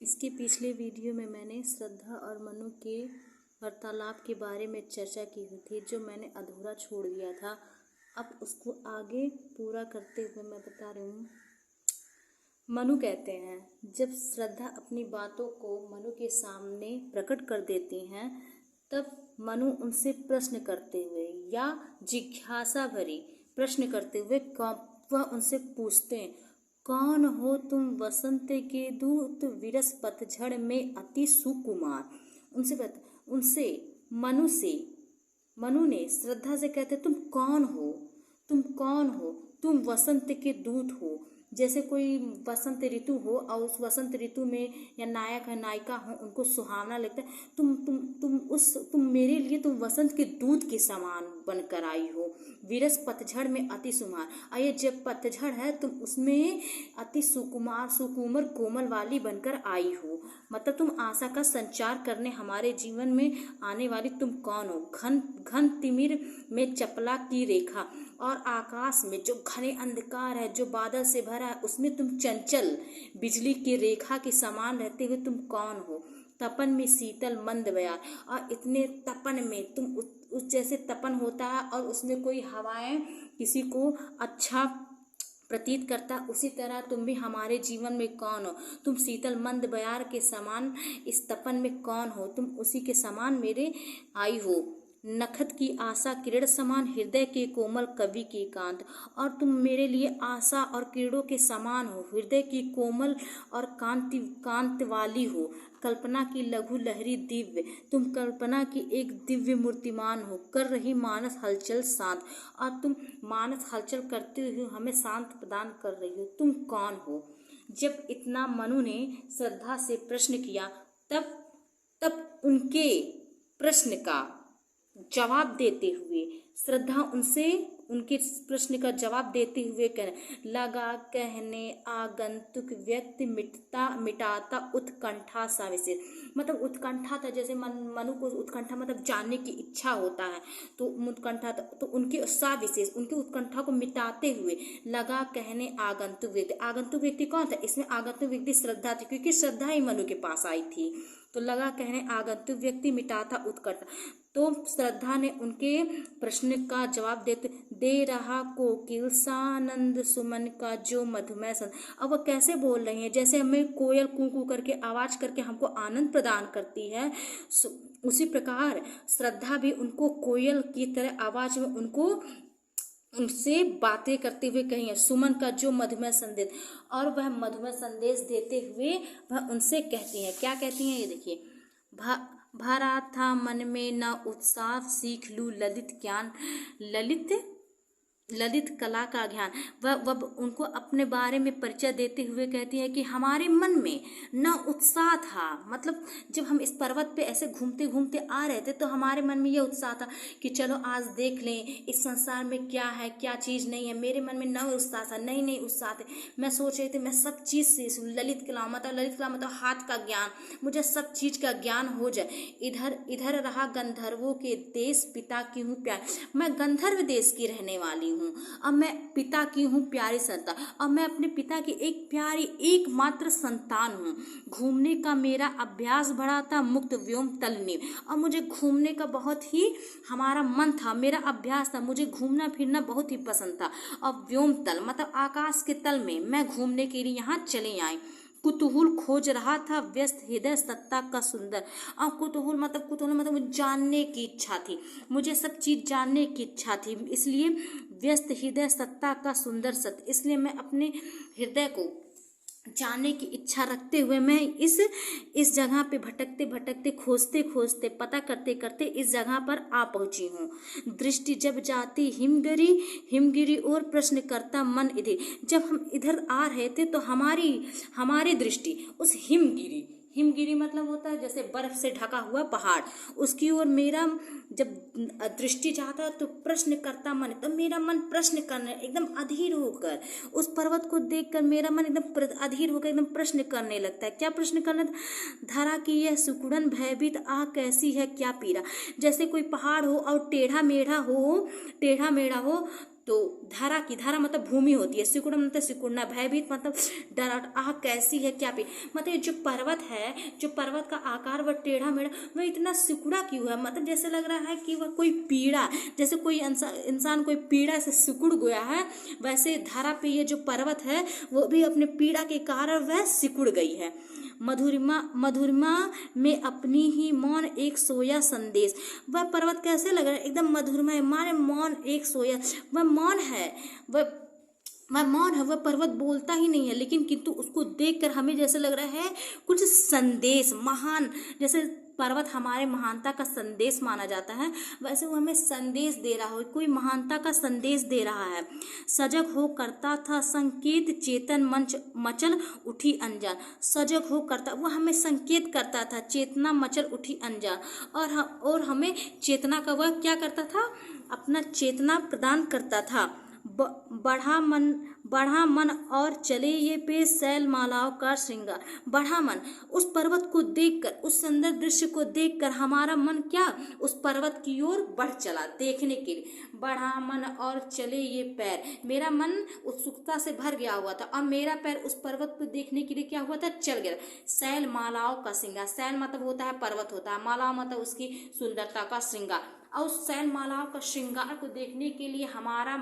इसके पिछले वीडियो में मैंने श्रद्धा और मनु के वार्तालाप के बारे में चर्चा की हुई थी, जो मैंने अधूरा छोड़ दिया था। अब उसको आगे पूरा करते हुए मैं बता रही हूँ। मनु कहते हैं, जब श्रद्धा अपनी बातों को मनु के सामने प्रकट कर देती हैं, तब मनु उनसे प्रश्न करते हुए या जिज्ञासा भरी प्रश्न करते हुए वह उनसे पूछते हैं, कौन हो तुम वसंत के दूत विरस पतझड़ में अति सुकुमार। उनसे मनु ने श्रद्धा से कहते, तुम कौन हो। तुम वसंत के दूत हो। जैसे कोई वसंत ऋतु हो और उस वसंत ऋतु में या नायक है नायिका हो, उनको सुहावना लगता है। तुम मेरे लिए तुम वसंत के दूत के समान बनकर आई हो। विरस पतझड़ में अति सुकुमार, और ये जब पतझड़ है तुम उसमें अति सुकुमार कोमल वाली बनकर आई हो। मतलब तुम आशा का संचार करने हमारे जीवन में आने वाली तुम कौन हो। घन तिमिर में चपला की रेखा और आकाश में जो घने अंधकार है, जो बादल से भरा है, उसमें तुम चंचल बिजली की रेखा के समान रहते हुए तुम कौन हो। तपन में शीतल मंद बयार, और इतने तपन में तुम उस जैसे तपन होता है और उसमें कोई हवाएं किसी को अच्छा प्रतीत करता, उसी तरह तुम भी हमारे जीवन में कौन हो। तुम शीतल मंद बयार के समान इस तपन में कौन हो। तुम उसी के समान मेरे आई हो। नखत की आशा किरण समान, हृदय के कोमल कवि की कांत। और तुम मेरे लिए आशा और किरणों के समान हो, हृदय की कोमल और कांत वाली हो। कल्पना की लघु लहरी दिव्य, तुम कल्पना की एक दिव्य मूर्तिमान हो, कर रही मानस हलचल शांत। और तुम मानस हलचल करते हुए हमें शांत प्रदान कर रही हो। तुम कौन हो। जब इतना मनु ने श्रद्धा से प्रश्न किया, तब उनके प्रश्न का जवाब देते हुए श्रद्धा उनके प्रश्न का जवाब देते हुए कहने आगंतुक व्यक्ति मिटाता उत्कंठा सा विशेष। मतलब उत्कंठा था, जैसे मनु को उत्कंठा मतलब जानने की इच्छा होता है, तो उत्कंठा था, तो उनके सा विशेष उनकी उत्कंठा को मिटाते हुए लगा कहने आगंतुक व्यक्ति कौन था। इसमें आगंतुक व्यक्ति श्रद्धा थी, क्योंकि श्रद्धा ही मनु के पास आई थी। तो लगा कहने आगंतुक व्यक्ति मिटाता उत्कंठा। तो श्रद्धा ने उनके प्रश्न का जवाब दे रहा कोकिल सानंद सुमन का जो मधुमय सन। अब वो कैसे बोल रही है, जैसे हमें कोयल कू कू करके आवाज करके हमको आनंद प्रदान करती है, उसी प्रकार श्रद्धा भी उनको कोयल की तरह आवाज में उनसे बातें करते हुए कही है, सुमन का जो मधुमय संदेश। और वह मधुमय संदेश देते हुए वह उनसे कहती है, क्या कहती हैं ये देखिए। भरा था मन में न उत्साह, सीख लूं ललित कला का ज्ञान। वह उनको अपने बारे में परिचय देते हुए कहती है कि हमारे मन में न उत्साह था। मतलब जब हम इस पर्वत पे ऐसे घूमते घूमते आ रहे थे, तो हमारे मन में यह उत्साह था कि चलो आज देख लें इस संसार में क्या है क्या चीज़ नहीं है। मेरे मन में न उत्साह था, नहीं उत्साह थे। मैं सोच रही थी मैं सब चीज़ से ललित कला मतलब हाथ का ज्ञान, मुझे सब चीज़ का ज्ञान हो जाए। इधर रहा गंधर्वों के देश, पिता की हूँ प्यार। मैं गंधर्व देश की रहने वाली हूँ, अब मैं पिता की हूँ प्यारी संतान, अब मैं अपने पिता की एक प्यारी एकमात्र संतान हूँ। घूमने का मेरा अभ्यास बढ़ा था, मुक्त व्योम तल में। और मुझे घूमने का बहुत ही हमारा मन था, मेरा अभ्यास था, मुझे घूमना फिरना बहुत ही पसंद था। और व्योम तल मतलब आकाश के तल में मैं घूमने के लिए यहाँ चले आई। कुतूहल खोज रहा था व्यस्त हृदय सत्ता का सुंदर। और कुतूहल मतलब जानने की इच्छा थी, मुझे सब चीज़ जानने की इच्छा थी, इसलिए व्यस्त हृदय सत्ता का सुंदर सत्य। इसलिए मैं अपने हृदय को जानने की इच्छा रखते हुए मैं इस जगह पे भटकते खोजते पता करते इस जगह पर आ पहुंची हूँ। दृष्टि जब जाती हिमगिरी और प्रश्न करता मन इधर। जब हम इधर आ रहे थे तो हमारी दृष्टि उस हिमगिरी मतलब होता है जैसे बर्फ से ढका हुआ पहाड़, उसकी ओर मेरा जब दृष्टि जाता तो प्रश्न करता मन, तो मेरा मन प्रश्न करने एकदम अधीर होकर उस पर्वत को देखकर मेरा मन एकदम अधीर होकर एकदम प्रश्न करने लगता है। क्या प्रश्न करना था। धरा की यह सुकुड़न भयभीत आह कैसी है क्या पीड़ा। जैसे कोई पहाड़ हो और टेढ़ा मेढ़ा हो तो धारा की, धारा मतलब भूमि होती है, सिकुड़ मतलब सिकुड़ना, भयभीत मतलब डर, आह कैसी है क्या पी, मतलब जो पर्वत है, जो पर्वत का आकार वह टेढ़ा मेढ़ा, वह इतना सिकुड़ा क्यों है, मतलब जैसे लग रहा है कि वह कोई पीड़ा, जैसे कोई इंसान कोई पीड़ा से सिकुड़ गया है, वैसे धारा पे ये जो पर्वत है वो भी अपने पीड़ा के कारण वह सिकुड़ गई है। मधुरिमा मधुरिमा में अपनी ही मौन एक सोया संदेश, वह पर्वत कैसे लग रहा है, एकदम मधुरिमा, मारे मौन एक सोया, वह मौन है, वह मौन है, वह पर्वत बोलता ही नहीं है, लेकिन किंतु उसको देखकर हमें जैसे लग रहा है कुछ संदेश महान, जैसे पर्वत हमारे महानता का संदेश माना जाता है, वैसे वो हमें संदेश दे रहा हो, कोई महानता का संदेश दे रहा है। सजग हो करता था संकेत चेतन मंच मचल उठी अनजान, सजग हो करता, वो हमें संकेत करता था, चेतना मचल उठी अनजान, और हमें चेतना का वह क्या करता था, अपना चेतना प्रदान करता था। बढ़ा मन और चले ये पे शैल मालाओं का श्रृंगार, बढ़ा मन, उस पर्वत को देखकर, उस सुंदर दृश्य को देखकर हमारा मन क्या उस पर्वत की ओर बढ़ चला देखने के लिए। बढ़ा मन और चले ये पैर, मेरा मन उत्सुकता से भर गया हुआ था और मेरा पैर उस पर्वत को देखने के लिए क्या हुआ था, चल गया। शैल मालाओं का श्रृंगार, शैल मतलब होता है पर्वत होता है, माला मतलब उसकी सुंदरता का श्रृंगार, और उस शैल मालाओं का श्रृंगार को देखने के लिए हमारा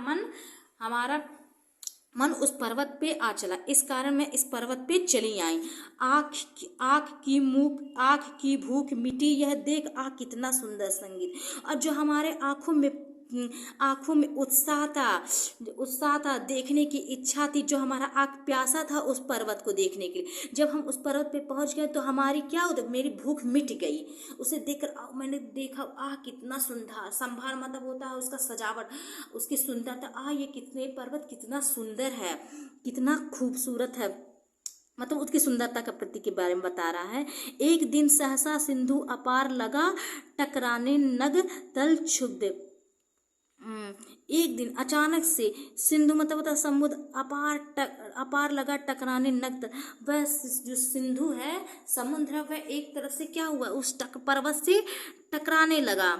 मन उस पर्वत पे आ चला, इस कारण मैं इस पर्वत पे चली आई। आँख की भूख मिटी यह देख, कितना सुंदर संगीत, और जो हमारे आँखों में उत्साह था, देखने की इच्छा थी, जो हमारा आँख प्यासा था उस पर्वत को देखने के लिए, जब हम उस पर्वत पे पहुंच गए तो हमारी क्या होता, मेरी भूख मिट गई। उसे देखकर मैंने देखा, कितना सुंदर, संभार मतलब होता है उसका सजावट, उसकी सुंदरता, ये कितने पर्वत कितना सुंदर है, कितना खूबसूरत है, मतलब उसकी सुंदरता का प्रतीक के बारे में बता रहा है। एक दिन सहसा सिंधु अपार लगा टकराने नग तल क्षुब्ध, एक दिन अचानक से सिंधु मतलब होता समुद्र, अपार लगा टकराने नग, वह जो सिंधु है समुद्र है, वह एक तरफ से क्या हुआ, उस पर्वत से टकराने लगा।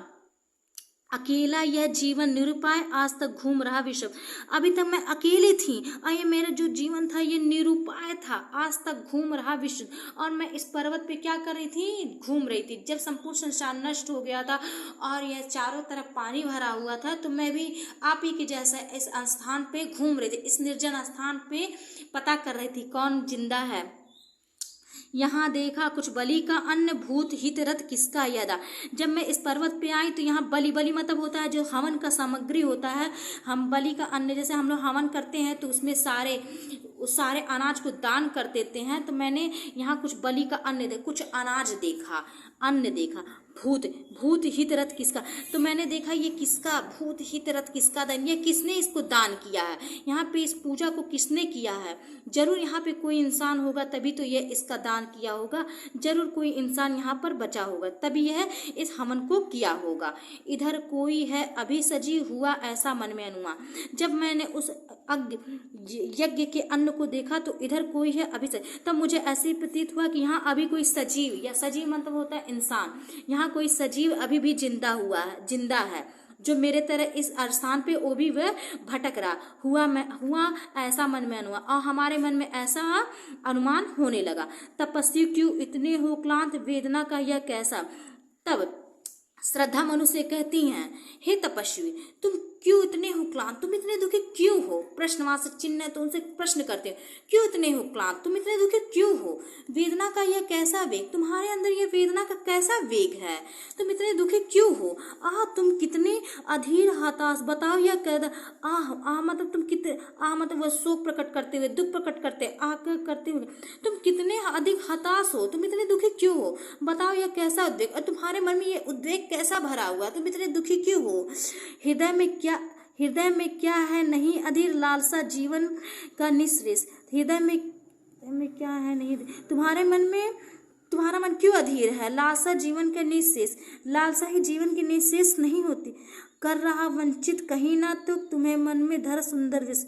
अकेला यह जीवन निरुपाय आज तक घूम रहा विश्व, अभी तक मैं अकेली थी और ये मेरा जो जीवन था ये निरुपाय था, आज तक घूम रहा विश्व, और मैं इस पर्वत पे क्या कर रही थी, घूम रही थी। जब संपूर्ण संसार नष्ट हो गया था और यह चारों तरफ पानी भरा हुआ था, तो मैं भी आप ही के जैसा इस स्थान पे घूम रही थी, इस निर्जन स्थान पे पता कर रही थी कौन जिंदा है। यहाँ देखा कुछ बलि का अन्न, भूत हित रथ किसका यदा, जब मैं इस पर्वत पे आई तो यहाँ बलि मतलब होता है जो हवन का सामग्री होता है, हम बलि का अन्न, जैसे हम लोग हवन करते हैं तो उसमें सारे अनाज को दान कर देते हैं, तो मैंने यहाँ कुछ बलि का कुछ अनाज देखा, अन्न देखा। भूत हित रथ किसका, तो मैंने देखा ये किसका, भूत हित रथ किसका दान, ये किसने इसको दान किया है, यहाँ पे इस पूजा को किसने किया है, जरूर यहाँ पे कोई इंसान होगा तभी तो ये इसका दान किया होगा, जरूर कोई इंसान यहाँ पर बचा होगा तभी यह इस हवन को किया होगा। इधर कोई है अभी सजीव, हुआ ऐसा मन में अनुमान, जब मैंने उस यज्ञ के अन्न को देखा तो इधर कोई है अभी सजीव, तब मुझे ऐसे प्रतीत हुआ कि यहाँ अभी कोई सजीव, या सजीव मतलब होता है इंसान, यहाँ कोई सजीव अभी भी जिंदा है, जो मेरे तरह इस स्थान पे वो भी वह भटक रहा, हुआ ऐसा मन में अनुमान, और हमारे मन में ऐसा अनुमान होने लगा। तपस्वी क्यों इतने हो क्लांत, वेदना का यह कैसा, तब श्रद्धा मनुष्य कहती हैं, हे तपस्वी तुम क्यों इतने हो क्लांत, तुम इतने दुखी क्यों हो, प्रश्नवाचक चिन्ह है तो उनसे प्रश्न करते हो, क्यों इतने हो क्लांत, तुम इतने दुखी क्यों हो, वेदना का यह कैसा वेग, तुम्हारे अंदर यह वेदना का कैसा वेग है, तुम इतने दुखी क्यों हो, तुम कितने अधीर हताश, बताओ यह कैद, मतलब तुम कितने, मतलब वह शोक प्रकट करते हुए, दुख प्रकट करते हुए तुम कितने अधिक हताश हो, तुम इतने दुखी क्यों हो, बताओ यह कैसा उद्वेग, और तुम्हारे मन में यह उद्वेग कैसा भरा हुआ, तुम इतने दुखी क्यों हो, हृदय में क्या है नहीं अधीर, लालसा जीवन का निःश्रेष, हृदय में क्या है नहीं, तुम्हारा मन क्यों अधीर है, लालसा जीवन का निःशेष, लालसा ही जीवन की निःशेष नहीं होती, कर रहा वंचित कहीं ना तो तुम्हें मन में धर सुंदर विष,